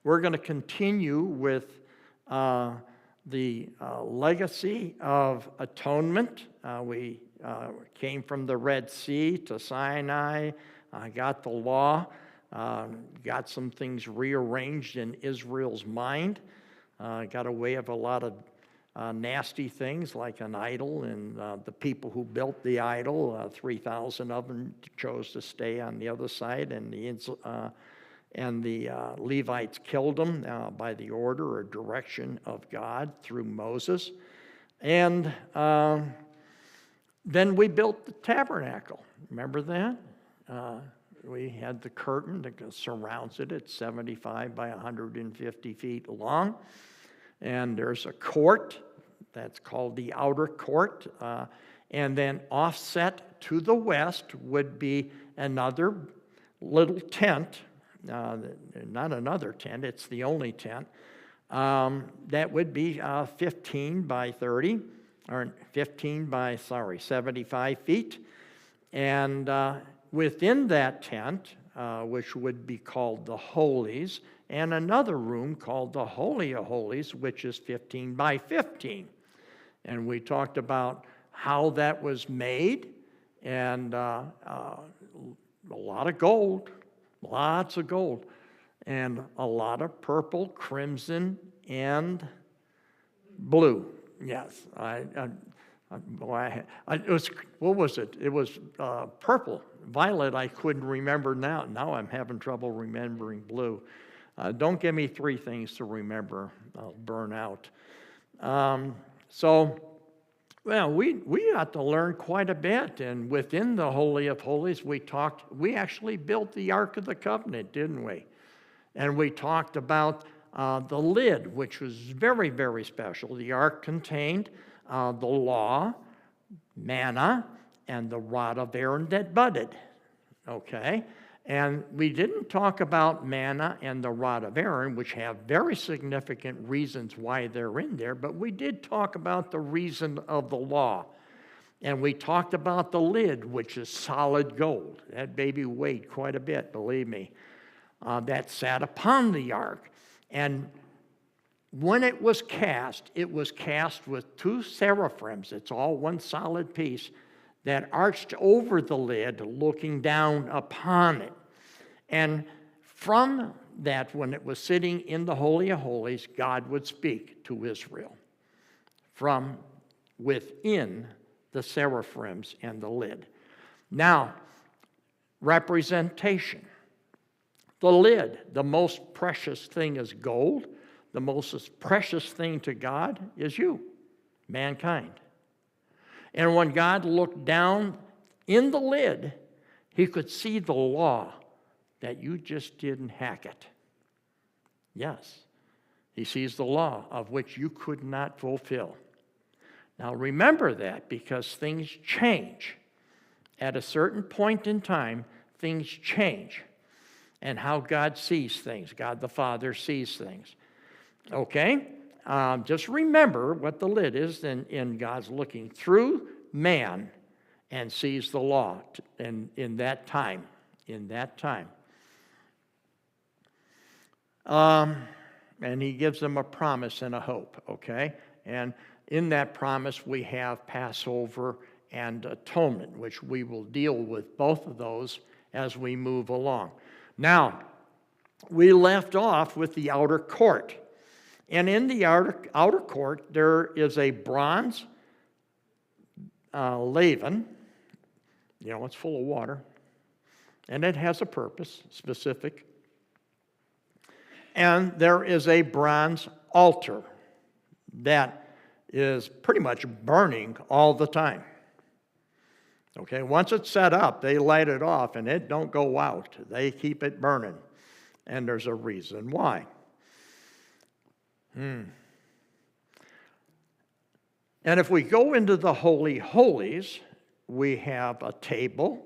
We're going to continue with the legacy of atonement. We came from the Red Sea to Sinai, got the law, got some things rearranged in Israel's mind, got away of a lot of nasty things like an idol, and the people who built the idol, 3,000 of them chose to stay on the other side, and the Levites killed them by the order or direction of God through Moses. And then we built the tabernacle. Remember that? We had the curtain that surrounds it. It's 75 by 150 feet long. And there's a court that's called the outer court. And then offset to the west would be another little tent. Not another tent, it's the only tent. That would be 15 by 30, or 75 feet. And within that tent, which would be called the Holies, and another room called the Holy of Holies, which is 15 by 15. And we talked about how that was made, and a lot of gold. Lots of gold, and a lot of purple, crimson, and blue. Yes, it was, what was it? It was purple. Violet, I couldn't remember now. Now I'm having trouble remembering blue. Don't give me three things to remember. I'll burn out. Well, we got to learn quite a bit, and within the Holy of Holies, we actually built the Ark of the Covenant, didn't we? And we talked about the lid, which was very, very special. The Ark contained the law, manna, and the rod of Aaron that budded, okay? And we didn't talk about manna and the rod of Aaron, which have very significant reasons why they're in there, but we did talk about the reason of the law. And we talked about the lid, which is solid gold. That baby weighed quite a bit, believe me. That sat upon the ark. And when it was cast with two seraphims. It's all one solid piece that arched over the lid, looking down upon it. And from that, when it was sitting in the Holy of Holies, God would speak to Israel from within the seraphims and the lid. Now, representation. The lid, the most precious thing is gold. The most precious thing to God is you, mankind. And when God looked down in the lid, he could see the law that you just didn't hack it. Yes, he sees the law of which you could not fulfill. Now remember that, because things change. At a certain point in time, things change. And how God sees things, God the Father sees things. Okay? Just remember what the lid is, and God's looking through man and sees the law in that time. And he gives them a promise and a hope, okay? And in that promise, we have Passover and atonement, which we will deal with both of those as we move along. Now, we left off with the outer court. And in the outer court, there is a bronze laven. You know, it's full of water. And it has a purpose, specific. And there is a bronze altar that is pretty much burning all the time. Okay, once it's set up, they light it off and it don't go out. They keep it burning. And there's a reason why. And if we go into the Holy Holies, we have a table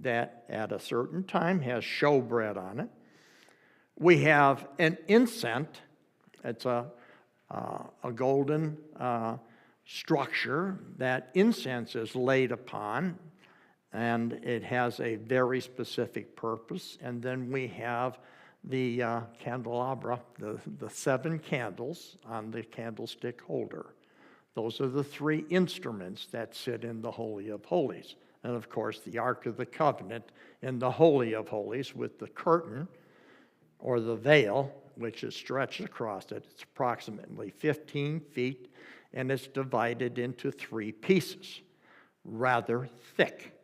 that at a certain time has showbread on it. We have an incense. It's a golden structure that incense is laid upon, and it has a very specific purpose. And then we have the candelabra, the 7 candles on the candlestick holder. Those are the 3 instruments that sit in the Holy of Holies. And of course, the Ark of the Covenant in the Holy of Holies with the curtain or the veil, which is stretched across it. It's approximately 15 feet, and it's divided into 3 pieces, rather thick.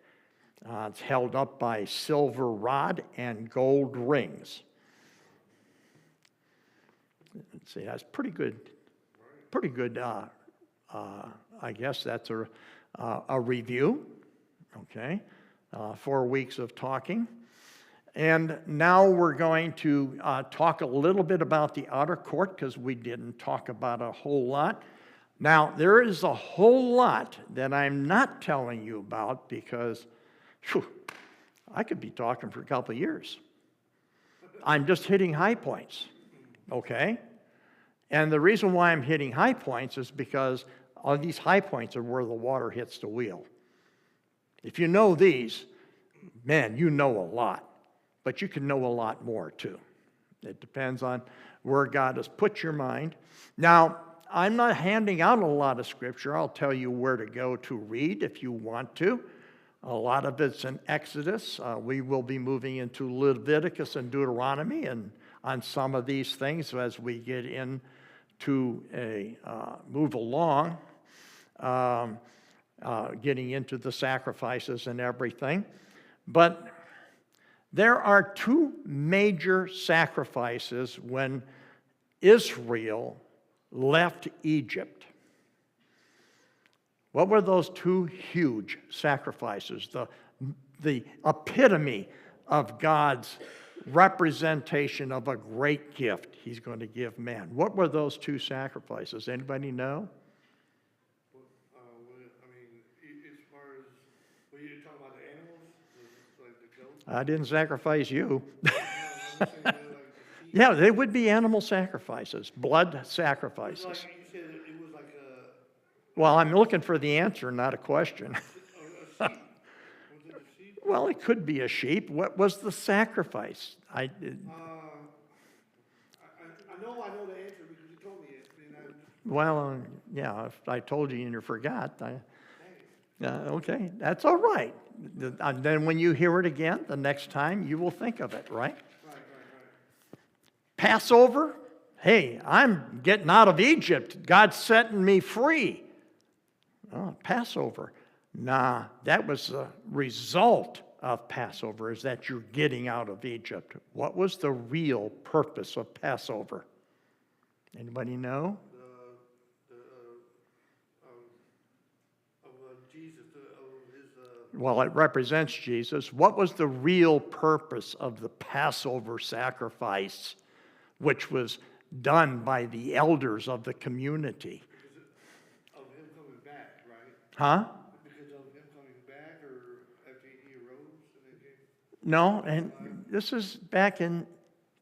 It's held up by silver rod and gold rings. Let's see, that's pretty good. Pretty good. I guess that's a review. Okay, 4 weeks of talking. And now we're going to talk a little bit about the outer court because we didn't talk about a whole lot. Now, there is a whole lot that I'm not telling you about because I could be talking for a couple of years. I'm just hitting high points, okay? And the reason why I'm hitting high points is because all these high points are where the water hits the wheel. If you know these, man, you know a lot. But you can know a lot more too. It depends on where God has put your mind. Now, I'm not handing out a lot of scripture. I'll tell you where to go to read if you want to. A lot of it's in Exodus. We will be moving into Leviticus and Deuteronomy and on some of these things as we get into move along, getting into the sacrifices and everything. But there are 2 major sacrifices when Israel left Egypt. What were those 2 huge sacrifices? The epitome of God's representation of a great gift He's going to give man. What were those 2 sacrifices? Anybody know? I didn't sacrifice you. Yeah, they would be animal sacrifices, blood sacrifices. Well, I'm looking for the answer, not a question. Well, it could be a sheep. What was the sacrifice? I know the answer because you told me it. Well, yeah, if I told you and you forgot, okay, that's all right. And then when you hear it again, the next time, you will think of it, right? Right. Passover, hey, I'm getting out of Egypt. God's setting me free. Oh, Passover. Nah, that was the result of Passover, is that you're getting out of Egypt. What was the real purpose of Passover? Anybody know? Well, it represents Jesus. What was the real purpose of the Passover sacrifice, which was done by the elders of the community? Because of him coming back, right? Huh? Because of him coming back, or after he arose? No, and this is back in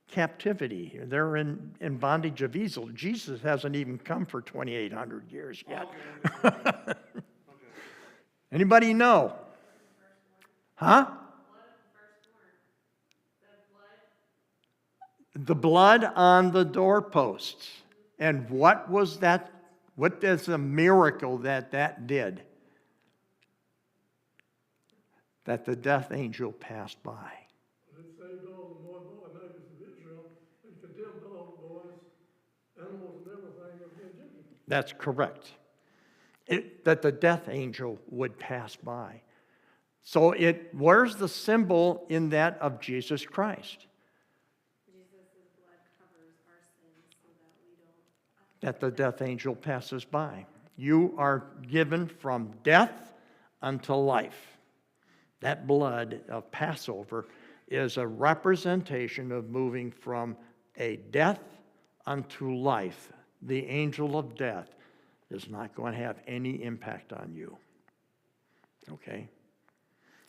captivity. They're in bondage of evil. Jesus hasn't even come for 2,800 years yet. Okay. Anybody know? Huh? The blood on the doorposts. And what was that? What is the miracle that did? That the death angel passed by. It saved all the boy neighbors of Israel and condemned all the boys, animals, and everything of the Egyptians. That's correct. That the death angel would pass by. So where's the symbol in that of Jesus Christ? Jesus' blood covers our sins so that we don't... That the death angel passes by. You are given from death unto life. That blood of Passover is a representation of moving from a death unto life. The angel of death is not going to have any impact on you. Okay?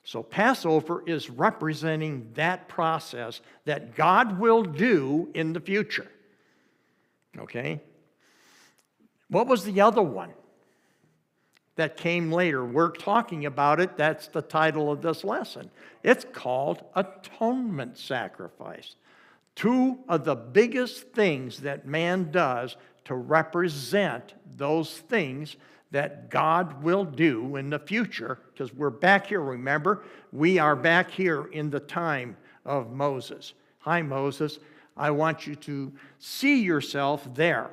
So Passover is representing that process that God will do in the future. Okay? What was the other one that came later? We're talking about it. That's the title of this lesson. It's called atonement sacrifice. Two of the biggest things that man does to represent those things that God will do in the future, because we're back here, remember? We are back here in the time of Moses. Hi, Moses. I want you to see yourself there,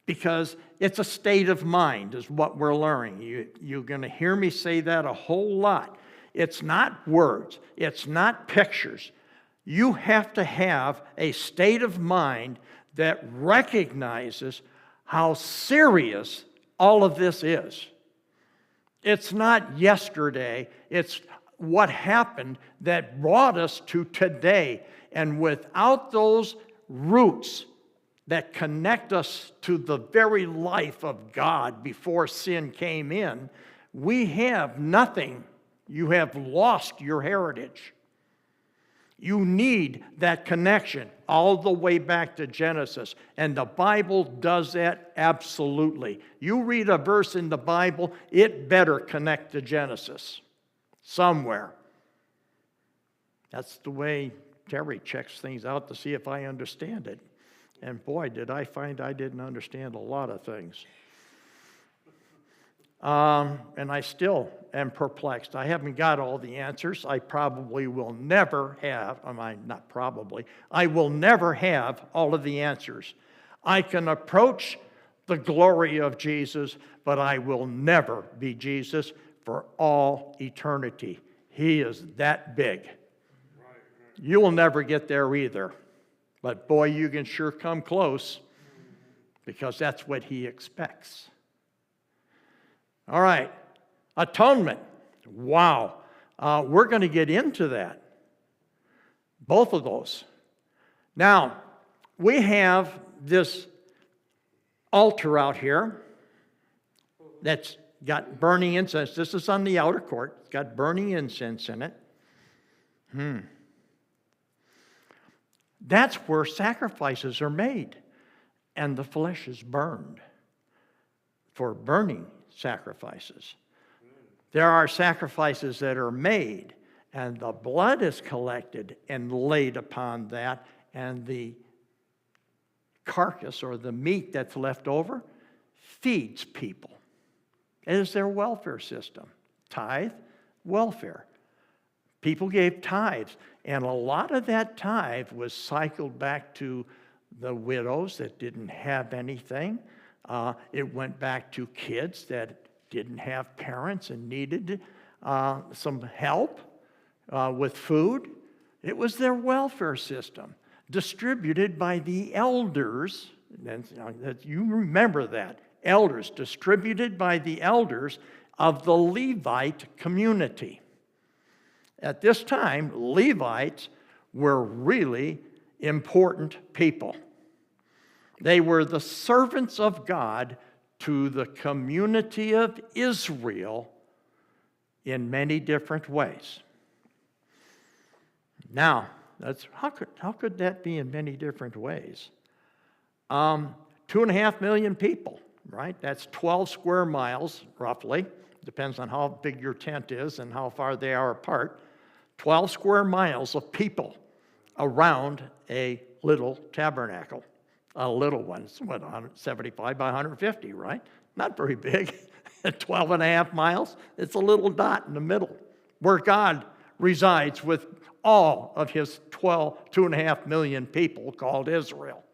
because it's a state of mind is what we're learning. You're going to hear me say that a whole lot. It's not words. It's not pictures. You have to have a state of mind that recognizes how serious all of this is. It's not yesterday. It's what happened that brought us to today. And without those roots that connect us to the very life of God before sin came in, we have nothing. You have lost your heritage. You need that connection all the way back to Genesis. And the Bible does that absolutely. You read a verse in the Bible, it better connect to Genesis somewhere. That's the way Terry checks things out to see if I understand it. And boy, did I find I didn't understand a lot of things. And I still am perplexed. I haven't got all the answers. I probably will never have, I will never have all of the answers. I can approach the glory of Jesus, but I will never be Jesus for all eternity. He is that big. You will never get there either. But boy, you can sure come close, because that's what he expects. All right, atonement. Wow. We're going to get into that. Both of those. Now, we have this altar out here that's got burning incense. This is on the outer court. It's got burning incense in it. That's where sacrifices are made, and the flesh is burned for burning sacrifices. There are sacrifices that are made, and the blood is collected and laid upon that, and the carcass or the meat that's left over feeds people. It is their welfare system. Tithe, welfare. People gave tithes, and a lot of that tithe was cycled back to the widows that didn't have anything. It went back to kids that didn't have parents and needed some help with food. It was their welfare system, distributed by the elders. And you remember that. Elders, distributed by the elders of the Levite community. At this time, Levites were really important people. They were the servants of God to the community of Israel in many different ways. Now, how could that be in many different ways? 2.5 million people, right? That's 12 square miles, roughly. Depends on how big your tent is and how far they are apart. 12 square miles of people around a little tabernacle. A little one, it's 175 by 150, right? Not very big. 12 and a half miles, it's a little dot in the middle where God resides with all of his 2.5 million people called Israel.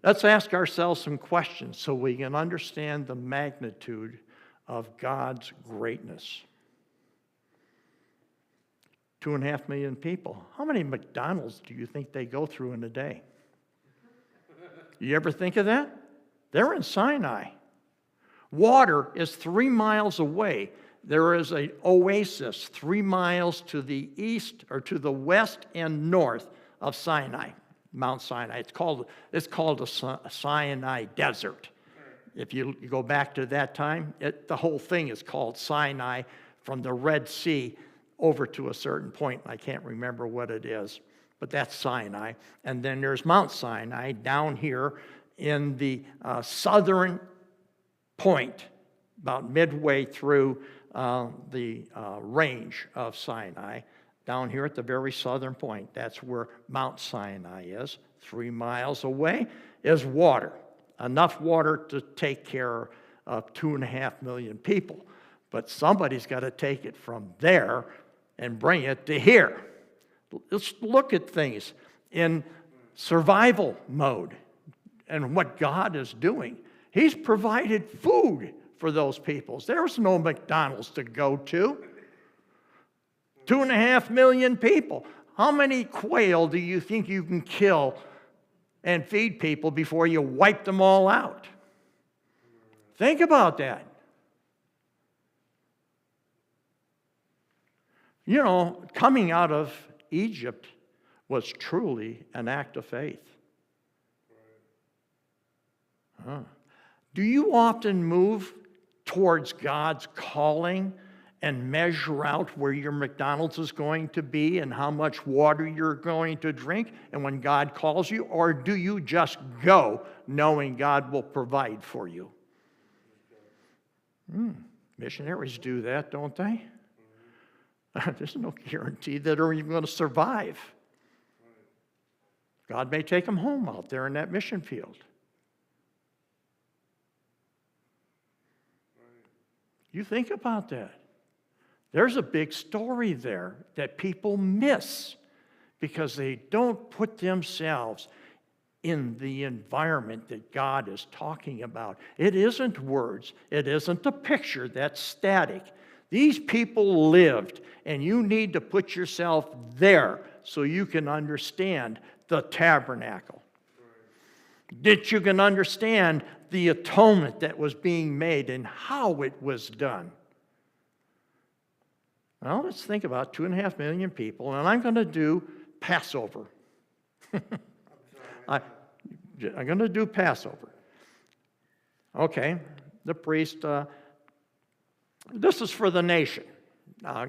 Let's ask ourselves some questions so we can understand the magnitude of God's greatness. 2.5 million people. How many McDonald's do you think they go through in a day? You ever think of that? They're in Sinai. Water is 3 miles away. There is an oasis 3 miles to the east or to the west and north of Sinai, Mount Sinai. It's called a Sinai desert. If you go back to that time, the whole thing is called Sinai, from the Red Sea over to a certain point. I can't remember what it is, but that's Sinai. And then there's Mount Sinai down here in the southern point, about midway through the range of Sinai, down here at the very southern point. That's where Mount Sinai is. 3 miles away is water, enough water to take care of 2.5 million people. But somebody's got to take it from there and bring it to here. Let's look at things in survival mode and what God is doing. He's provided food for those people. There's no McDonald's to go to. 2.5 million people. How many quail do you think you can kill and feed people before you wipe them all out? Think about that. You know, coming out of Egypt was truly an act of faith. Do you often move towards God's calling and measure out where your McDonald's is going to be and how much water you're going to drink and when God calls you? Or do you just go knowing God will provide for you? Missionaries do that, don't they? There's no guarantee that they're even going to survive. God may take them home out there in that mission field. You think about that. There's a big story there that people miss because they don't put themselves in the environment that God is talking about. It isn't words. It isn't a picture that's static. These people lived, and you need to put yourself there so you can understand the tabernacle. That you can understand the atonement that was being made and how it was done. Well, let's think about 2.5 million people, and I'm going to do Passover. I'm going to do Passover. Okay, the priest, this is for the nation.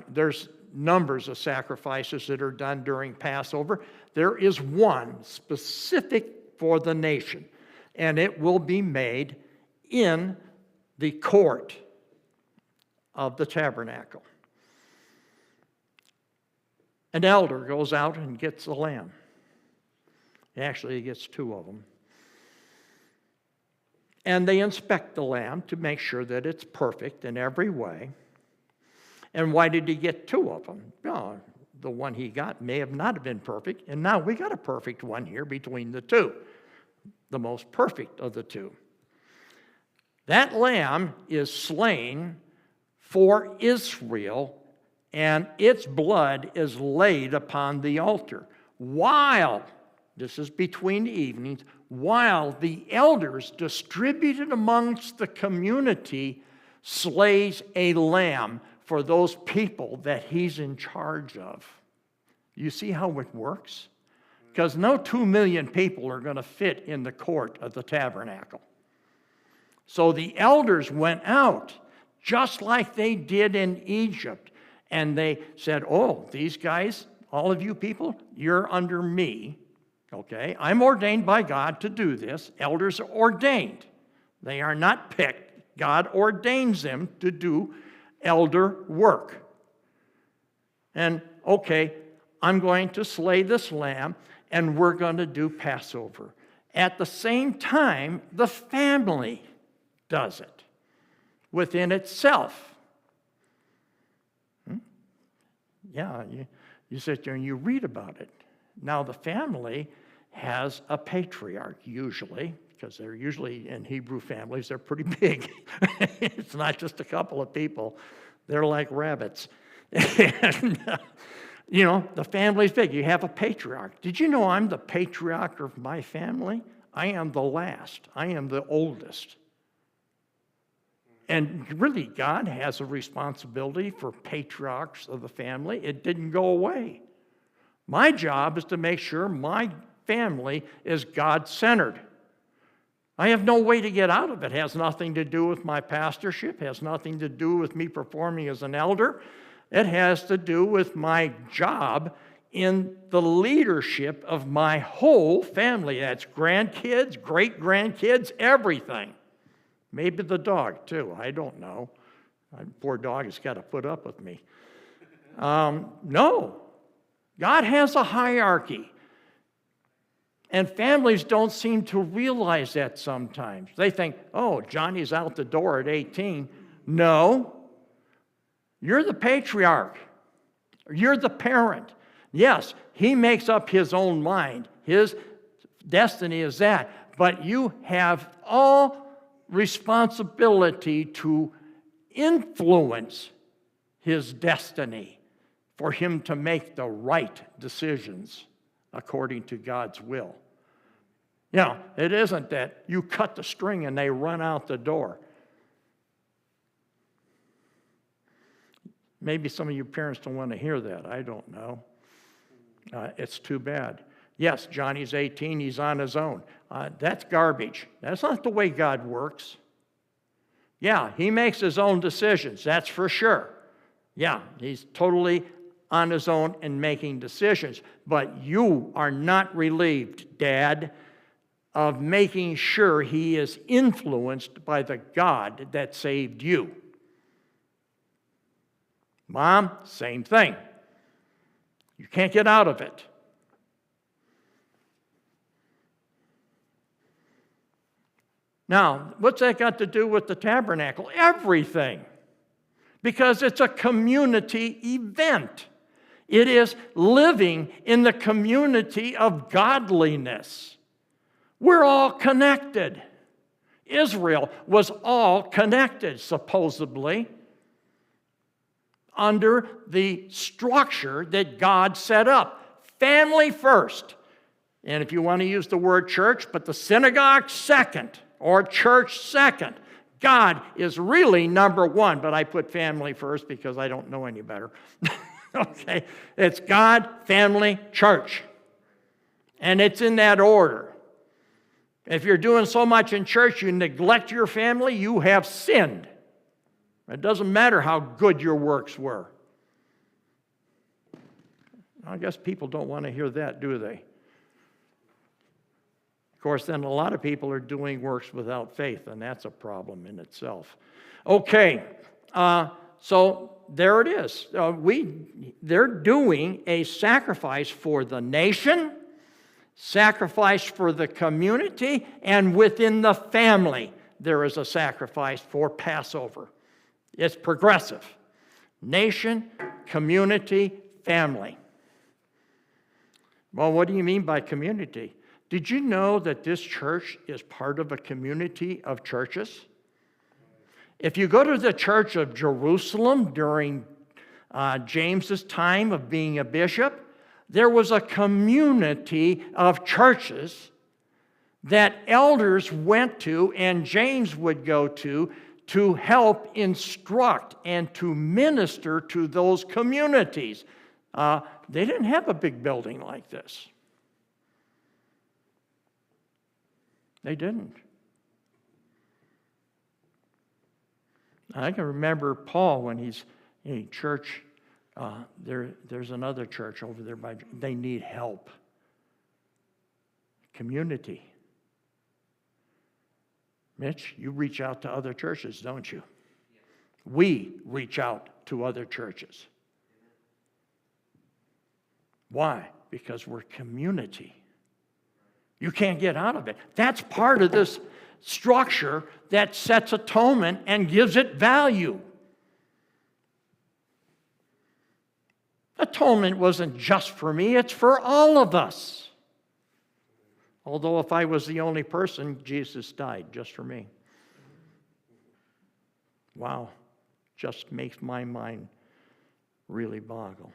There's numbers of sacrifices that are done during Passover. There is one specific for the nation, and it will be made in the court of the tabernacle. An elder goes out and gets a lamb. Actually, he gets 2 of them. And they inspect the lamb to make sure that it's perfect in every way. And why did he get 2 of them? Well, the one he got may have not been perfect, and now we got a perfect one here between the 2, the most perfect of the 2. That lamb is slain for Israel, and its blood is laid upon the altar. While, this is between the evenings, while the elders distributed amongst the community slays a lamb for those people that he's in charge of. You see how it works? Because no 2 million people are going to fit in the court of the tabernacle. So the elders went out, just like they did in Egypt, and they said, oh, these guys, all of you people, you're under me, okay? I'm ordained by God to do this. Elders are ordained. They are not picked. God ordains them to do elder work. And, okay, I'm going to slay this lamb, and we're going to do Passover. At the same time, the family does it within itself. Yeah, you sit there and you read about it. Now, the family has a patriarch, usually, because they're usually, in Hebrew families, they're pretty big. It's not just a couple of people. They're like rabbits. And, the family's big. You have a patriarch. Did you know I'm the patriarch of my family? I am the last. I am the oldest. And really, God has a responsibility for patriarchs of the family. It didn't go away. My job is to make sure my family is God-centered. I have no way to get out of it. It has nothing to do with my pastorship. It has nothing to do with me performing as an elder. It has to do with my job in the leadership of my whole family. That's grandkids, great-grandkids, everything. Maybe the dog, too. I don't know. Poor dog has got to put up with me. No. God has a hierarchy. And families don't seem to realize that sometimes. They think, oh, Johnny's out the door at 18. No. You're the patriarch. You're the parent. Yes, he makes up his own mind. His destiny is that. But you have all responsibility to influence his destiny for him to make the right decisions according to God's will. You know, it isn't that you cut the string and they run out the door. Maybe some of you parents don't want to hear that. I don't know. It's too bad. Yes, Johnny's 18, he's on his own. That's garbage. That's not the way God works. Yeah, he makes his own decisions, that's for sure. Yeah, he's totally on his own and making decisions. But you are not relieved, Dad, of making sure he is influenced by the God that saved you. Mom, same thing. You can't get out of it. Now, what's that got to do with the tabernacle? Everything. Because it's a community event. It is living in the community of godliness. We're all connected. Israel was all connected, supposedly, under the structure that God set up. Family first. And if you want to use the word church, but the synagogue second, or church second. God is really number one, but I put family first because I don't know any better. Okay? It's God, family, church. And it's in that order. If you're doing so much in church, you neglect your family, you have sinned. It doesn't matter how good your works were. I guess people don't want to hear that, do they? Of course, then a lot of people are doing works without faith, and that's a problem in itself. Okay, so there it is. They're doing a sacrifice for the nation, sacrifice for the community, and within the family, there is a sacrifice for Passover. It's progressive. Nation, community, family. Well, what do you mean by community? Did you know that this church is part of a community of churches? If you go to the church of Jerusalem during James's time of being a bishop, there was a community of churches that elders went to and James would go to help instruct and to minister to those communities. They didn't have a big building like this. They didn't. I can remember Paul when he's in church. There's another church over there. They need help. Community. Mitch, you reach out to other churches, don't you? We reach out to other churches. Why? Because we're community. You can't get out of it. That's part of this structure that sets atonement and gives it value. Atonement wasn't just for me, it's for all of us. Although if I was the only person, Jesus died just for me. Wow, just makes my mind really boggle.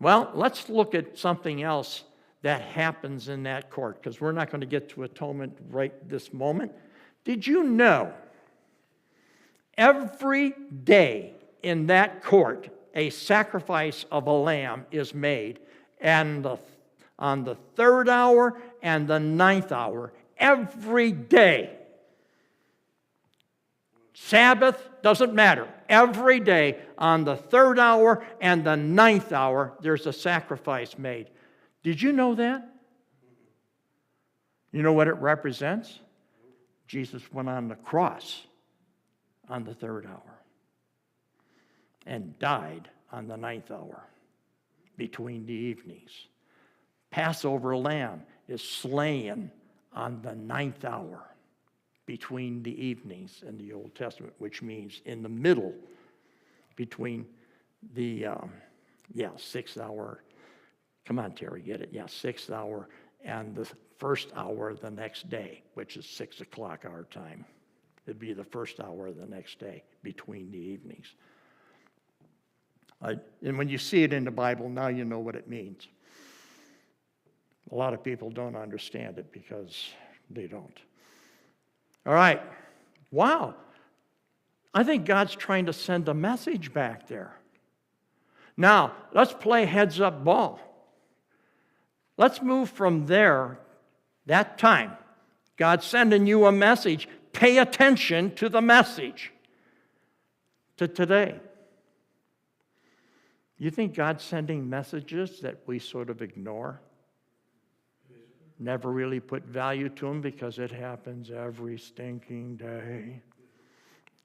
Well, let's look at something else that happens in that court, because we're not going to get to atonement right this moment. Did you know every day in that court a sacrifice of a lamb is made, and on the 3rd hour and the 9th hour, every day? Sabbath, doesn't matter. Every day on the 3rd hour and the 9th hour, there's a sacrifice made. Did you know that? You know what it represents? Jesus went on the cross on the 3rd hour. and died on the 9th hour between the evenings. Passover lamb is slain on the 9th hour between the evenings in the Old Testament, which means in the middle between the 6th hour. Come on, Terry, get it? Yeah, 6th hour and the first hour the next day, which is 6 o'clock our time. It'd be the first hour of the next day between the evenings. And when you see it in the Bible, now you know what it means. A lot of people don't understand it because they don't. All right. Wow. I think God's trying to send a message back there. Now, let's play heads-up ball. Let's move from there, that time. God's sending you a message. Pay attention to the message. To today. You think God's sending messages that we sort of ignore? Never really put value to them because it happens every stinking day.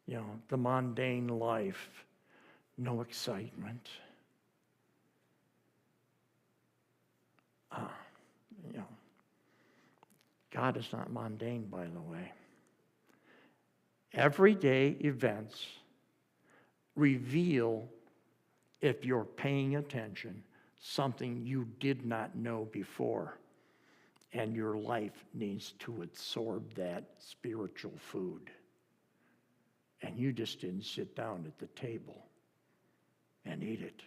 You know, the mundane life, no excitement. You know, God is not mundane, by the way. Everyday events reveal, if you're paying attention, something you did not know before. And your life needs to absorb that spiritual food. And you just didn't sit down at the table and eat it.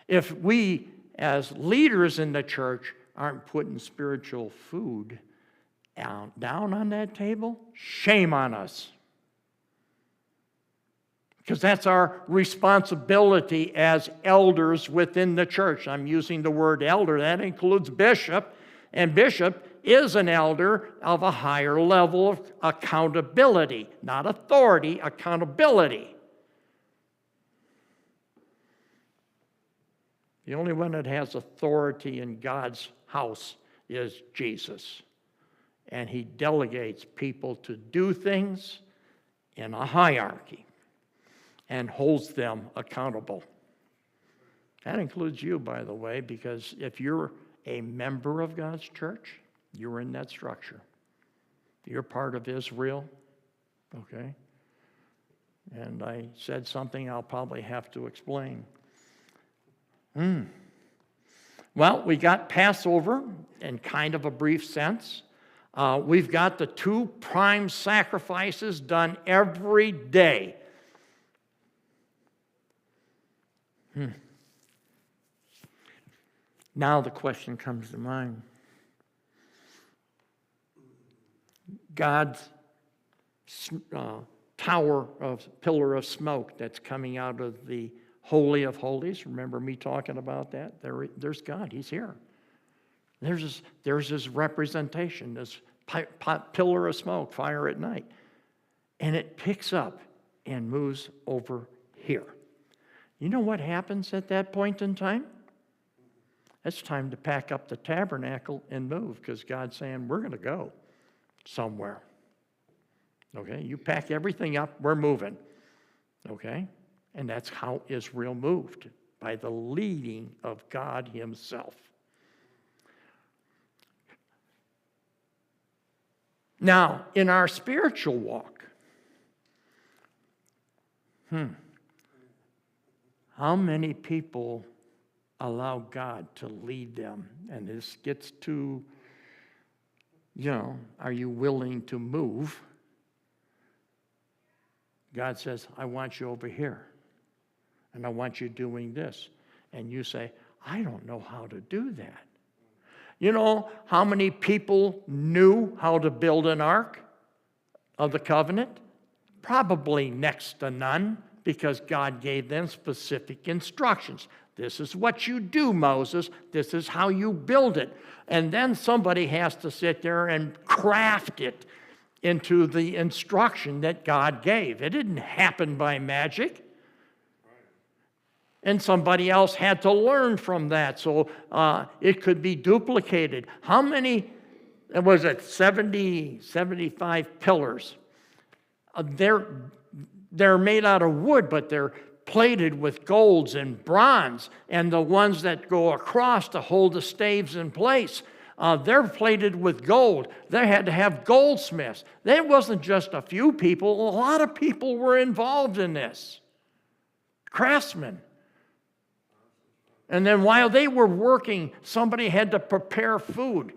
If we, as leaders in the church, aren't putting spiritual food down on that table, shame on us. Because that's our responsibility as elders within the church. I'm using the word elder. That includes bishop. And bishop is an elder of a higher level of accountability. Not authority, accountability. The only one that has authority in God's house is Jesus. And he delegates people to do things in a hierarchy and holds them accountable. That includes you, by the way, because if you're a member of God's church, you're in that structure. You're part of Israel, okay? And I said something I'll probably have to explain. Well, we got Passover in kind of a brief sense. We've got the two prime sacrifices done every day. Now the question comes to mind. God's pillar of smoke that's coming out of the Holy of Holies. Remember me talking about that? There's God. He's here. There's his representation, this pillar of smoke, fire at night. And it picks up and moves over here. You know what happens at that point in time? It's time to pack up the tabernacle and move, because God's saying, we're going to go somewhere. Okay? You pack everything up, we're moving. Okay? And that's how Israel moved, by the leading of God himself. Now, in our spiritual walk, how many people allow God to lead them? And this gets to, are you willing to move? God says, I want you over here. And I want you doing this. And you say, I don't know how to do that. You know how many people knew how to build an ark of the covenant? Probably next to none, because God gave them specific instructions. This is what you do, Moses. This is how you build it. And then somebody has to sit there and craft it into the instruction that God gave. It didn't happen by magic. And somebody else had to learn from that, so it could be duplicated. How many, was it 70, 75 pillars? They're made out of wood, but they're plated with golds and bronze, and the ones that go across to hold the staves in place, they're plated with gold. They had to have goldsmiths. There wasn't just a few people. A lot of people were involved in this. Craftsmen. And then while they were working, somebody had to prepare food.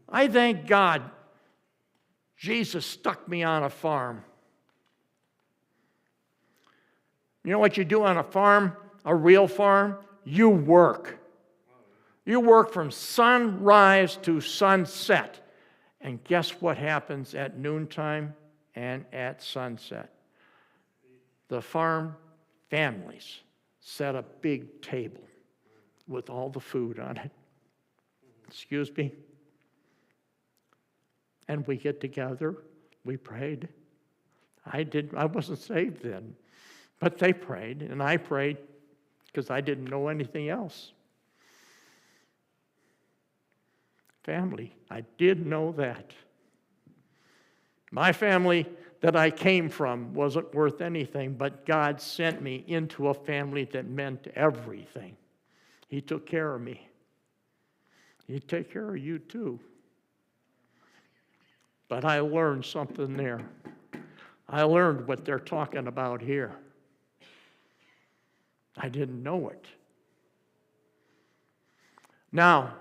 I thank God Jesus stuck me on a farm. You know what you do on a farm, a real farm? You work. You work from sunrise to sunset. And guess what happens at noontime and at sunset? The farm families set a big table with all the food on it. Excuse me? And we get together, we prayed. I wasn't saved then, but they prayed, and I prayed because I didn't know anything else. Family, I did know that. My family that I came from wasn't worth anything, but God sent me into a family that meant everything. He took care of me. He'd take care of you too. But I learned something there. I learned what they're talking about here. I didn't know it. Now,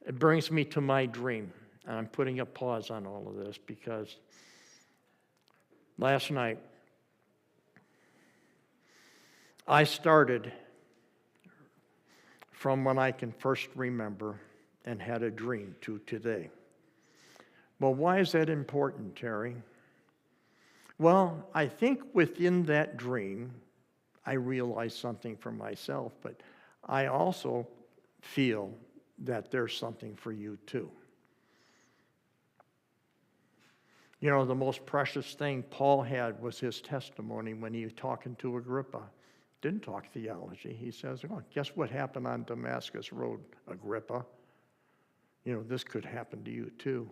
it brings me to my dream. And I'm putting a pause on all of this because last night I started from when I can first remember and had a dream to today. Well, why is that important, Terry? Well, I think within that dream, I realized something for myself, but I also feel that there's something for you too. You know, the most precious thing Paul had was his testimony when he was talking to Agrippa. Didn't talk theology. He says, oh, guess what happened on Damascus Road, Agrippa? You know, this could happen to you too.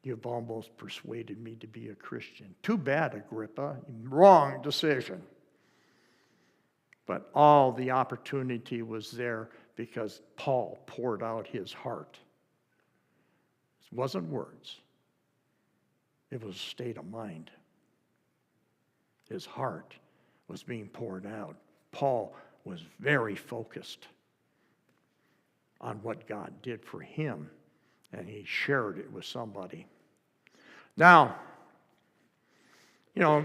You've almost persuaded me to be a Christian. Too bad, Agrippa. Wrong decision. But all the opportunity was there because Paul poured out his heart. It wasn't words. It was a state of mind. His heart was being poured out. Paul was very focused on what God did for him, and he shared it with somebody. Now, you know,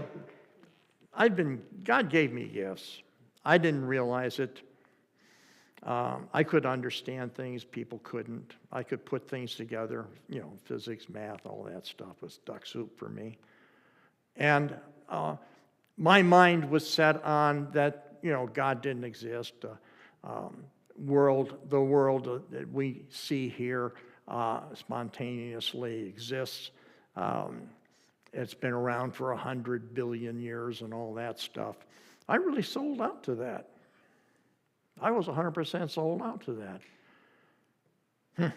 God gave me gifts. I didn't realize it. I could understand things people couldn't. I could put things together, you know, physics, math, all that stuff was duck soup for me. And my mind was set on that, you know, God didn't exist. The world that we see here spontaneously exists. It's been around for 100 billion years and all that stuff. I really sold out to that. I was 100% sold out to that.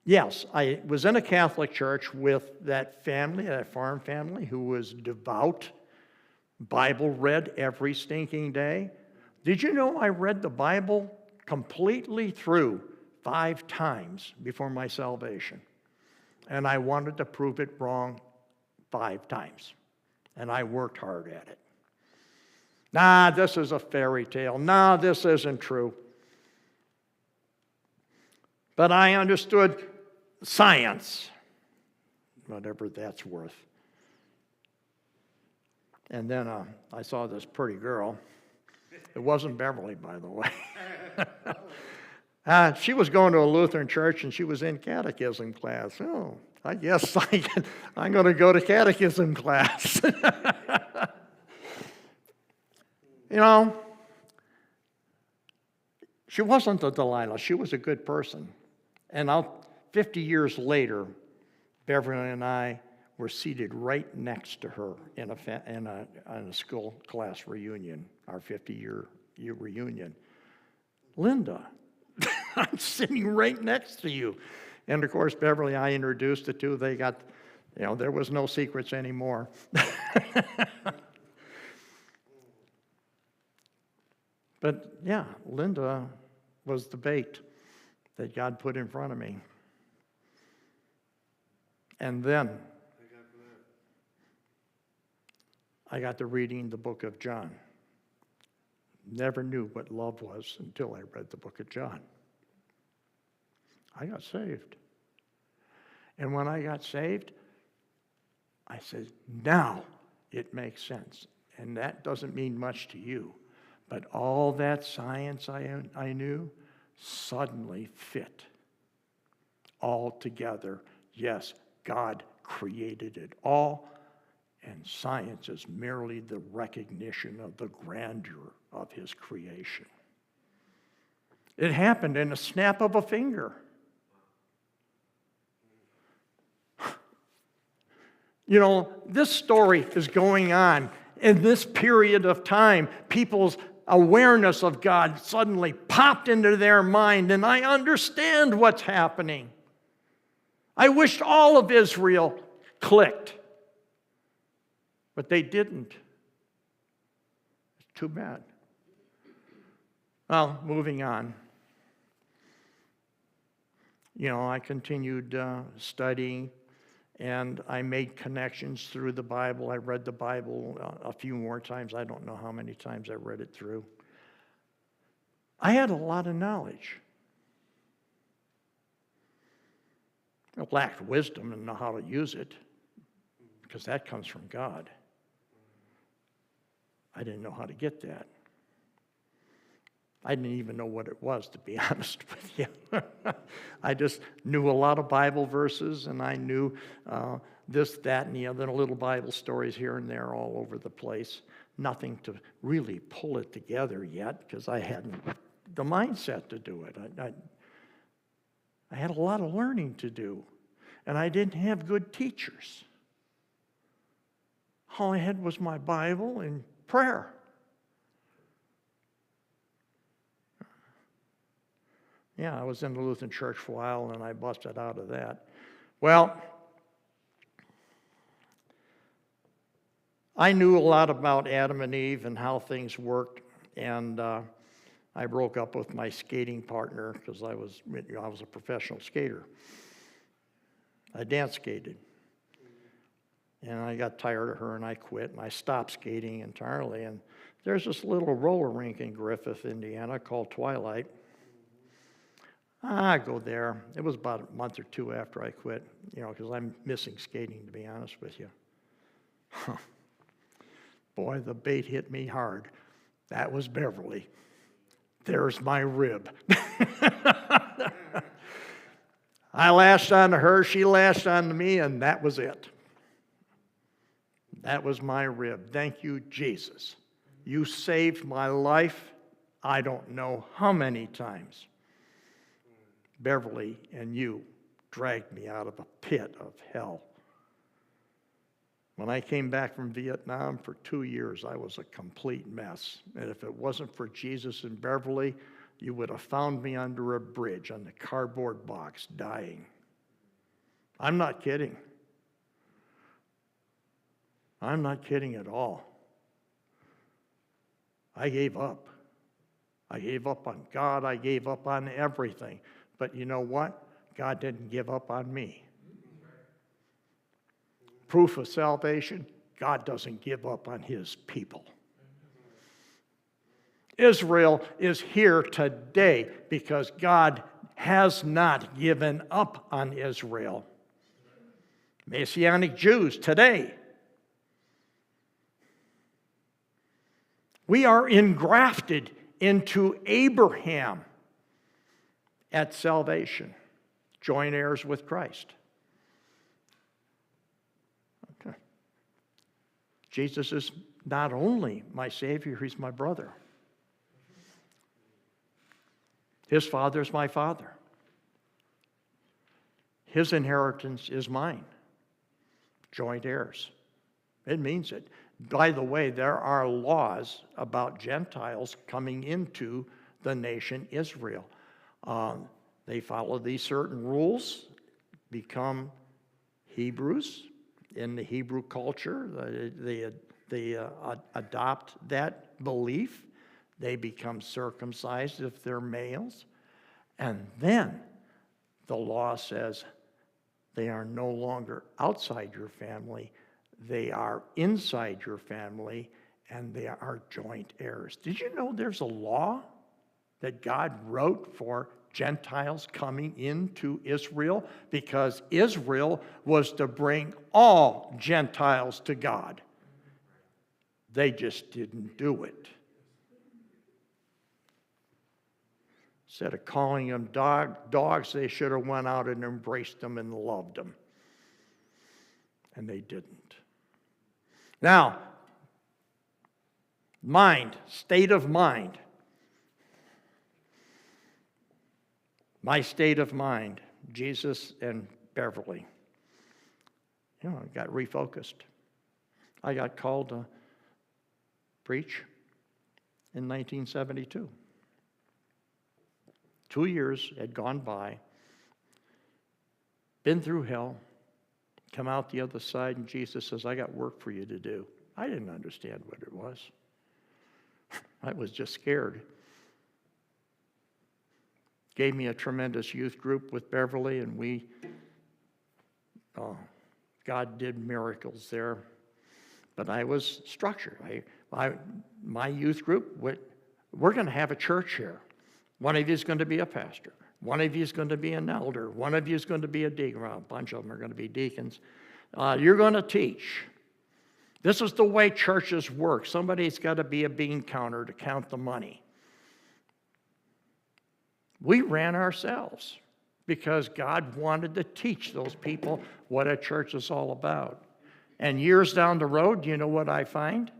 Yes, I was in a Catholic church with that family, that farm family, who was devout, Bible read every stinking day. Did you know I read the Bible completely through 5 times before my salvation? And I wanted to prove it wrong 5 times. And I worked hard at it. Nah, this is a fairy tale. Nah, this isn't true. But I understood science, whatever that's worth. And then I saw this pretty girl. It wasn't Beverly, by the way. She was going to a Lutheran church, and she was in catechism class. Oh, I guess I'm going to go to catechism class. You know, she wasn't a Delilah. She was a good person. And 50 years later, Beverly and I were seated right next to her in a school class reunion, our 50-year reunion. Linda, I'm sitting right next to you. And of course, Beverly, I introduced the two. They got, there was no secrets anymore. But yeah, Linda was the bait that God put in front of me. And then I got to reading the book of John. Never knew what love was until I read the book of John. I got saved. And when I got saved, I said, now it makes sense. And that doesn't mean much to you. But all that science I knew suddenly fit all together. Yes, God created it all, and science is merely the recognition of the grandeur of his creation. It happened in a snap of a finger. This story is going on in this period of time. People's awareness of God suddenly popped into their mind, and I understand what's happening. I wished all of Israel clicked, but they didn't. It's too bad. Well, moving on. I continued studying, and I made connections through the Bible. I read the Bible a few more times. I don't know how many times I read it through. I had a lot of knowledge. I lacked wisdom and know how to use it, because that comes from God. I didn't know how to get that. I didn't even know what it was, to be honest with you. I just knew a lot of Bible verses, and I knew this, that, and the other little Bible stories here and there all over the place. Nothing to really pull it together yet, because I hadn't the mindset to do it. I had a lot of learning to do, and I didn't have good teachers. All I had was my Bible and prayer. Yeah, I was in the Lutheran church for a while, and I busted out of that. Well, I knew a lot about Adam and Eve and how things worked, and I broke up with my skating partner because I was a professional skater. I dance skated, and I got tired of her, and I quit, and I stopped skating entirely. And there's this little roller rink in Griffith, Indiana, called Twilight. I go there. It was about a month or two after I quit, because I'm missing skating, to be honest with you. Boy, the bait hit me hard. That was Beverly. There's my rib. I lashed onto her, she lashed onto me, and that was it. That was my rib. Thank you, Jesus. You saved my life, I don't know how many times. Beverly and you dragged me out of a pit of hell. When I came back from Vietnam for 2 years, I was a complete mess. And if it wasn't for Jesus and Beverly, you would have found me under a bridge on the cardboard box, dying. I'm not kidding. I'm not kidding at all. I gave up. I gave up on God. I gave up on everything. But you know what? God didn't give up on me. Proof of salvation, God doesn't give up on his people. Israel is here today because God has not given up on Israel. Messianic Jews today. We are engrafted into Abraham at salvation, joint heirs with Christ. Okay. Jesus is not only my Savior, he's my brother. His father is my father. His inheritance is mine. Joint heirs. It means it. By the way, there are laws about Gentiles coming into the nation Israel. They follow these certain rules, become Hebrews in the Hebrew culture. They adopt that belief. They become circumcised if they're males. And then the law says they are no longer outside your family. They are inside your family, and they are joint heirs. Did you know there's a law that God wrote for Gentiles coming into Israel? Because Israel was to bring all Gentiles to God. They just didn't do it. Instead of calling them dogs, they should have went out and embraced them and loved them. And they didn't. Now, mind, state of mind. My state of mind, Jesus and Beverly. I got refocused. I got called to preach in 1972. 2 years had gone by, been through hell, come out the other side, and Jesus says, I got work for you to do. I didn't understand what it was. I was just scared. Gave me a tremendous youth group with Beverly, and God did miracles there. But I was structured. My youth group, we're going to have a church here. One of you is going to be a pastor. One of you is going to be an elder. One of you is going to be a deacon. Well, a bunch of them are going to be deacons. You're going to teach. This is the way churches work. Somebody's got to be a bean counter to count the money. We ran ourselves because God wanted to teach those people what a church is all about. And years down the road, you know what I find?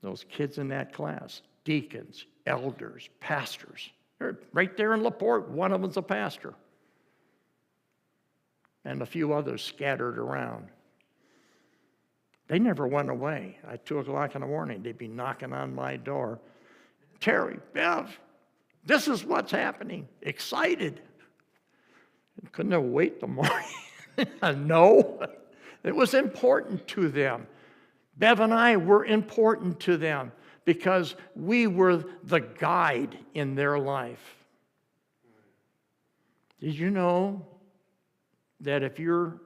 Those kids in that class, deacons, elders, pastors. They're right there in LaPorte, one of them's a pastor. And a few others scattered around. They never went away. At 2 o'clock in the morning, they'd be knocking on my door. Terry, Bev, this is what's happening. Excited. Couldn't have wait the morning. No, it was important to them. Bev and I were important to them because we were the guide in their life. Did you know that if you're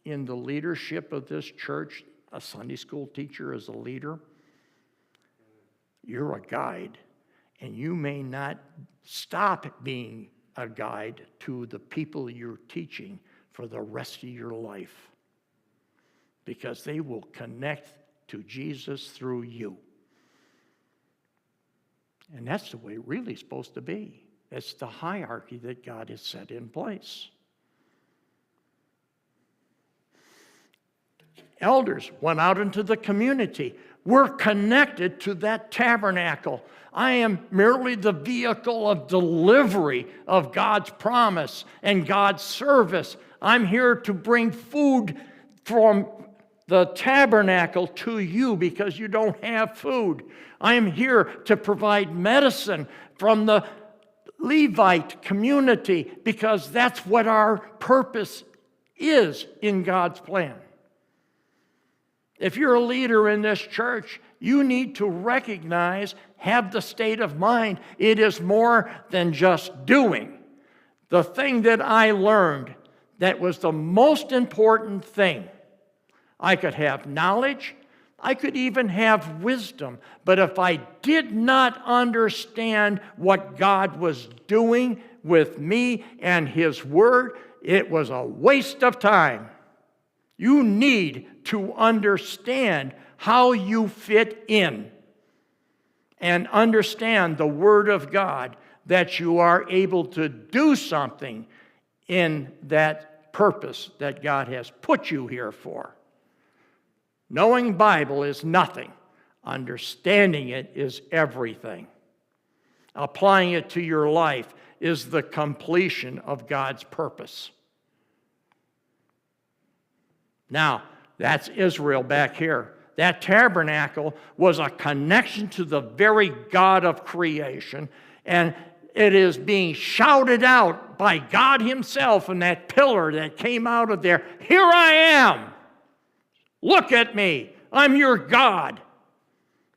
in the leadership of this church, a Sunday school teacher is a leader, you're a guide, and you may not stop being a guide to the people you're teaching for the rest of your life, because they will connect to Jesus through you. And that's the way it really is supposed to be. It's the hierarchy that God has set in place. Elders went out into the community. We're connected to that tabernacle. I am merely the vehicle of delivery of God's promise and God's service. I'm here to bring food from the tabernacle to you because you don't have food. I am here to provide medicine from the Levite community because that's what our purpose is in God's plan. If you're a leader in this church, you need to recognize, have the state of mind, it is more than just doing. The thing that I learned that was the most important thing, I could have knowledge, I could even have wisdom, but if I did not understand what God was doing with me and His Word, it was a waste of time. You need to understand how you fit in and understand the Word of God, that you are able to do something in that purpose that God has put you here for. Knowing Bible is nothing. Understanding it is everything. Applying it to your life is the completion of God's purpose. Now, that's Israel back here. That tabernacle was a connection to the very God of creation. And it is being shouted out by God himself in that pillar that came out of there. Here I am. Look at me. I'm your God.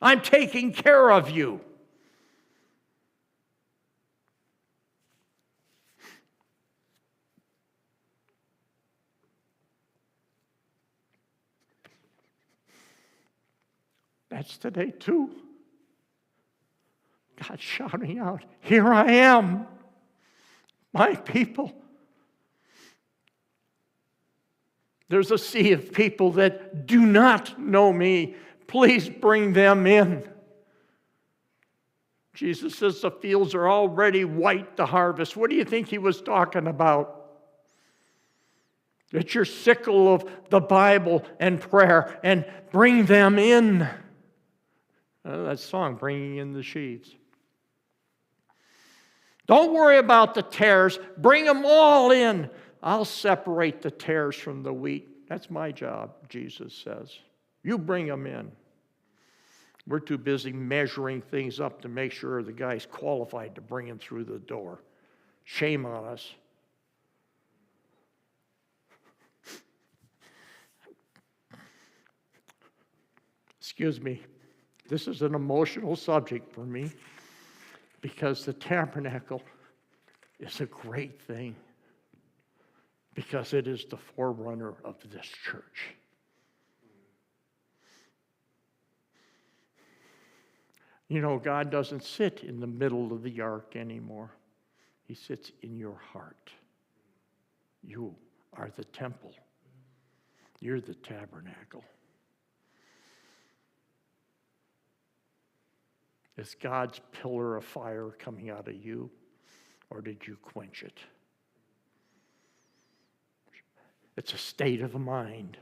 I'm taking care of you. That's today too. God shouting out, here I am, my people. There's a sea of people that do not know me. Please bring them in. Jesus says the fields are already white to harvest. What do you think he was talking about? Get your sickle of the Bible and prayer and bring them in. That song, Bringing in the Sheaves. Don't worry about the tares. Bring them all in. I'll separate the tares from the wheat. That's my job, Jesus says. You bring them in. We're too busy measuring things up to make sure the guy's qualified to bring him through the door. Shame on us. Excuse me. This is an emotional subject for me because the tabernacle is a great thing because it is the forerunner of this church. You know, God doesn't sit in the middle of the ark anymore. He sits in your heart. You are the temple. You're the tabernacle. Is God's pillar of fire coming out of you, or did you quench it? It's a state of mind.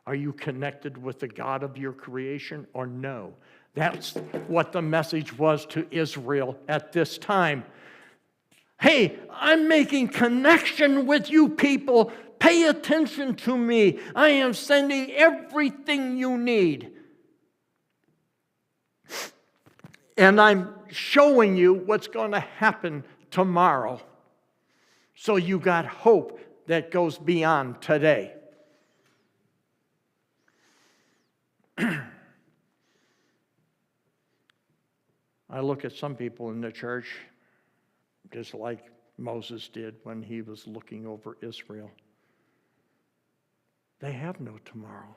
Are you connected with the God of your creation or no? That's what the message was to Israel at this time. Hey, I'm making connection with you people. Pay attention to me. I am sending everything you need. And I'm showing you what's going to happen tomorrow. So you got hope that goes beyond today. I look at some people in the church just like Moses did when he was looking over Israel. They have no tomorrow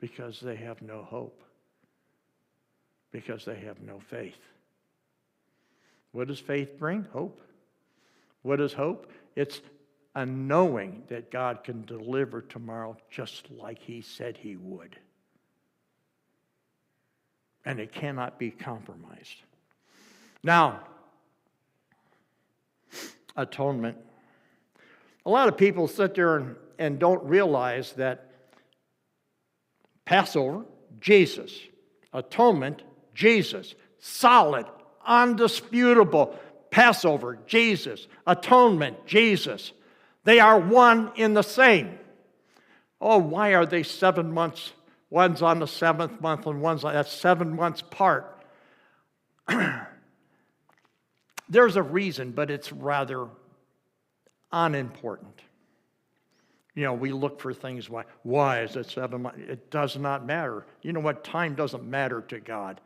because they have no hope, because they have no faith. What does faith bring? Hope. What is hope? It's a knowing that God can deliver tomorrow just like he said he would. And it cannot be compromised. Now, atonement. A lot of people sit there and don't realize that Passover, Jesus. Atonement, Jesus. Solid, undisputable. Passover, Jesus. Atonement, Jesus. They are one in the same. Oh, why are they 7 months? One's on the 7th month and one's on, that's 7 months apart. There's a reason, but it's rather unimportant. You know, we look for things like, why is it 7 months? It does not matter. You know what? Time doesn't matter to God.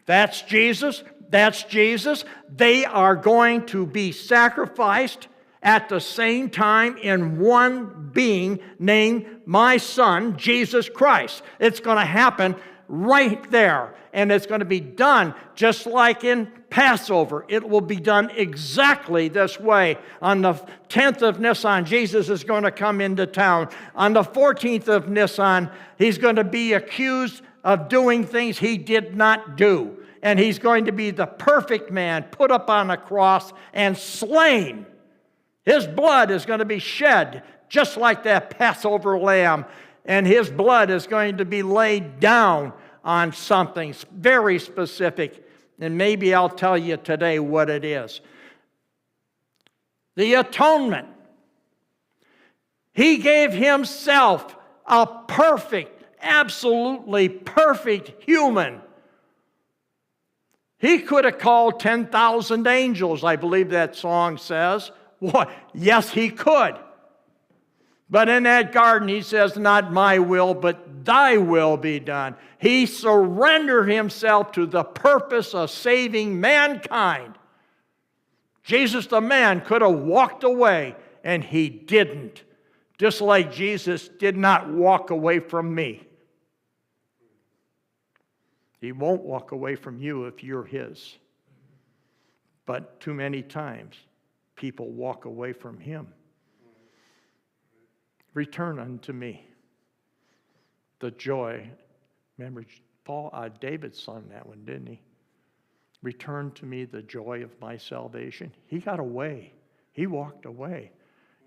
That's Jesus. That's Jesus. They are going to be sacrificed at the same time in one being named my Son, Jesus Christ. It's going to happen right there. And it's going to be done just like in Passover. It will be done exactly this way. On the 10th of Nisan, Jesus is going to come into town. On the 14th of Nisan, he's going to be accused of doing things he did not do. And he's going to be the perfect man put up on a cross and slain. His blood is going to be shed just like that Passover lamb. And his blood is going to be laid down on something very specific. And maybe I'll tell you today what it is. The atonement. He gave himself a perfect, absolutely perfect human. He could have called 10,000 angels, I believe that song says. What? Yes, he could. But in that garden, he says, not my will, but thy will be done. He surrendered himself to the purpose of saving mankind. Jesus, the man, could have walked away, and he didn't. Just like Jesus did not walk away from me. He won't walk away from you if you're his. But too many times, people walk away from him. Return unto me the joy. Remember, David sung that one, didn't he? Return to me the joy of my salvation. He got away. He walked away.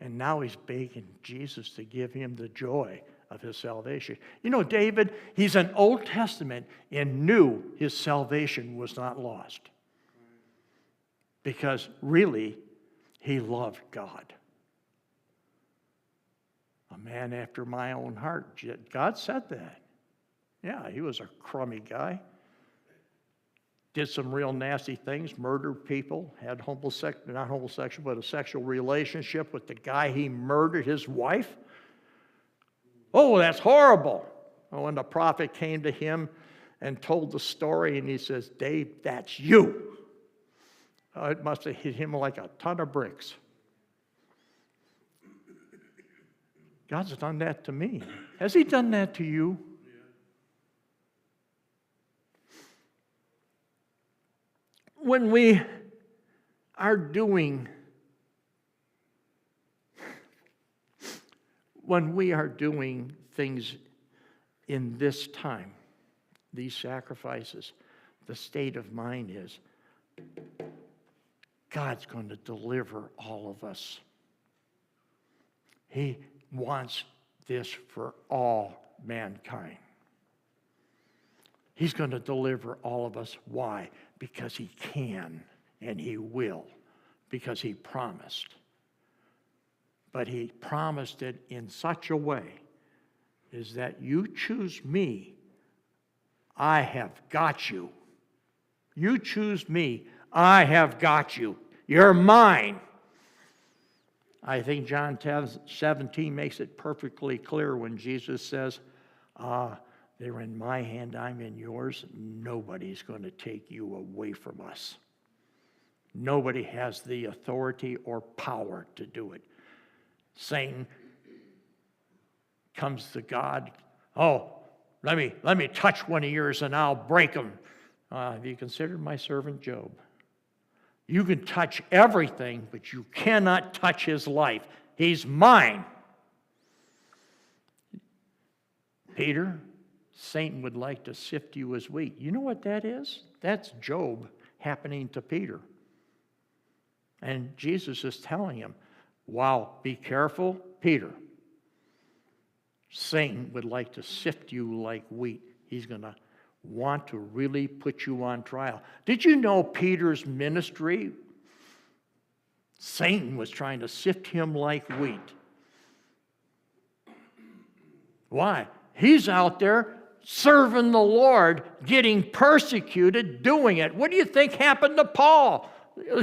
And now he's begging Jesus to give him the joy of his salvation. You know, David, he's an Old Testament and knew his salvation was not lost. Because really, he loved God. A man after my own heart. God said that. Yeah, he was a crummy guy. Did some real nasty things, murdered people, had not homosexual, but a sexual relationship with the guy he murdered, his wife. Oh, that's horrible. Oh, when the prophet came to him and told the story, and he says, Dave, that's you. Oh, it must have hit him like a ton of bricks. God's done that to me. Has he done that to you? When we are doing things in this time, these sacrifices, the state of mind is, God's going to deliver all of us. He wants this for all mankind. He's going to deliver all of us. Why? Because he can and he will. Because he promised. But he promised it in such a way is that you choose me, I have got you. You choose me, I have got you. You're mine. I think John 17 makes it perfectly clear when Jesus says, they're in my hand, I'm in yours. Nobody's going to take you away from us. Nobody has the authority or power to do it. Satan comes to God, let me touch one of yours and I'll break them. Have you considered my servant Job? You can touch everything, but you cannot touch his life. He's mine. Peter, Satan would like to sift you as wheat. You know what that is? That's Job happening to Peter. And Jesus is telling him, wow, be careful, Peter. Satan would like to sift you like wheat. He's going to want to really put you on trial. Did you know Peter's ministry? Satan was trying to sift him like wheat. Why? He's out there serving the Lord, getting persecuted, doing it. What do you think happened to Paul?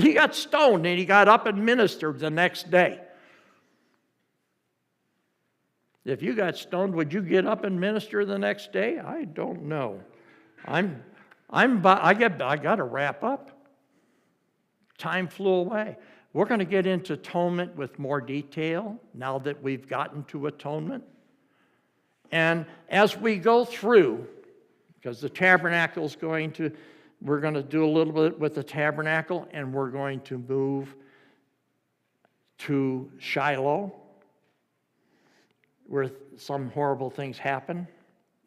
He got stoned and he got up and ministered the next day. If you got stoned, would you get up and minister the next day? I don't know. I got to wrap up. Time flew away. We're going to get into atonement with more detail now that we've gotten to atonement. And as we go through, because the tabernacle is we're going to do a little bit with the tabernacle, and we're going to move to Shiloh, where some horrible things happen,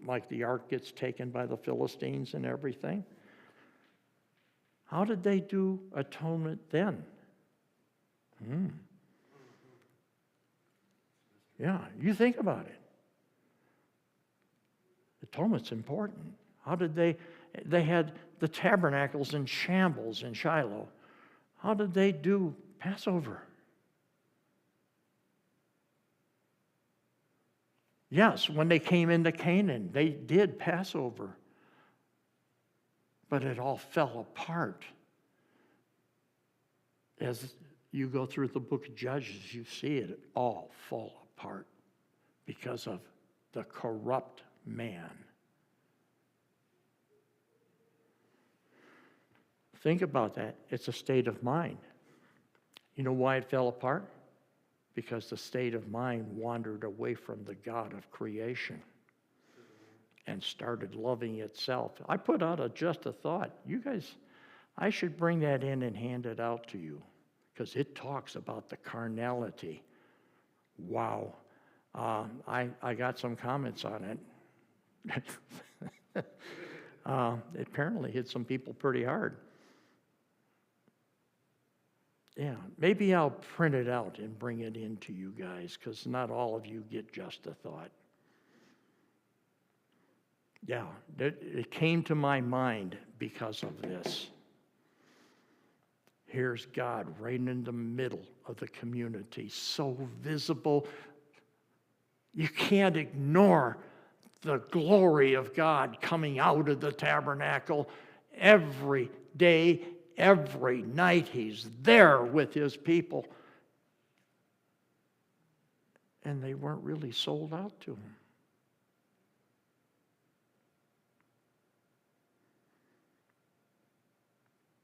like the ark gets taken by the Philistines and everything. How did they do atonement then? Yeah, you think about it. Atonement's important. How did they had the tabernacles in shambles in Shiloh. How did they do Passover? Yes, when they came into Canaan, they did Passover. But it all fell apart. As you go through the book of Judges, you see it all fall apart because of the corrupt man. Think about that. It's a state of mind. You know why it fell apart? Because the state of mind wandered away from the God of creation and started loving itself. I put out just a thought. You guys, I should bring that in and hand it out to you because it talks about the carnality. Wow. I got some comments on it. It apparently hit some people pretty hard. Yeah, maybe I'll print it out and bring it in to you guys because not all of you get just a thought. Yeah, it came to my mind because of this. Here's God right in the middle of the community, so visible. You can't ignore the glory of God coming out of the tabernacle every day, every night. He's there with his people. And they weren't really sold out to him.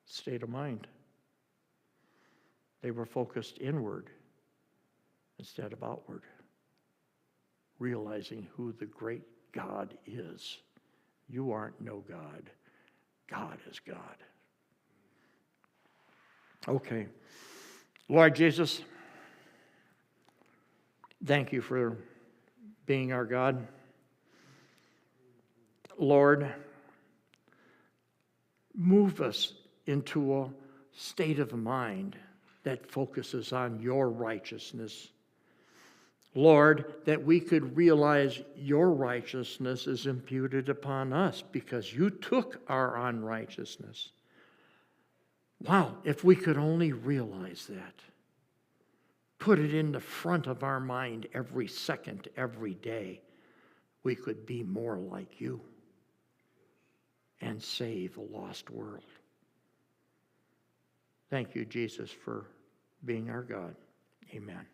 State of mind. They were focused inward instead of outward, realizing who the great God is. You aren't no God. God is God. Okay. Lord Jesus, thank you for being our God. Lord, move us into a state of mind that focuses on your righteousness. Lord, that we could realize your righteousness is imputed upon us because you took our unrighteousness. Wow, if we could only realize that. Put it in the front of our mind every second, every day, we could be more like you and save a lost world. Thank you, Jesus, for being our God. Amen.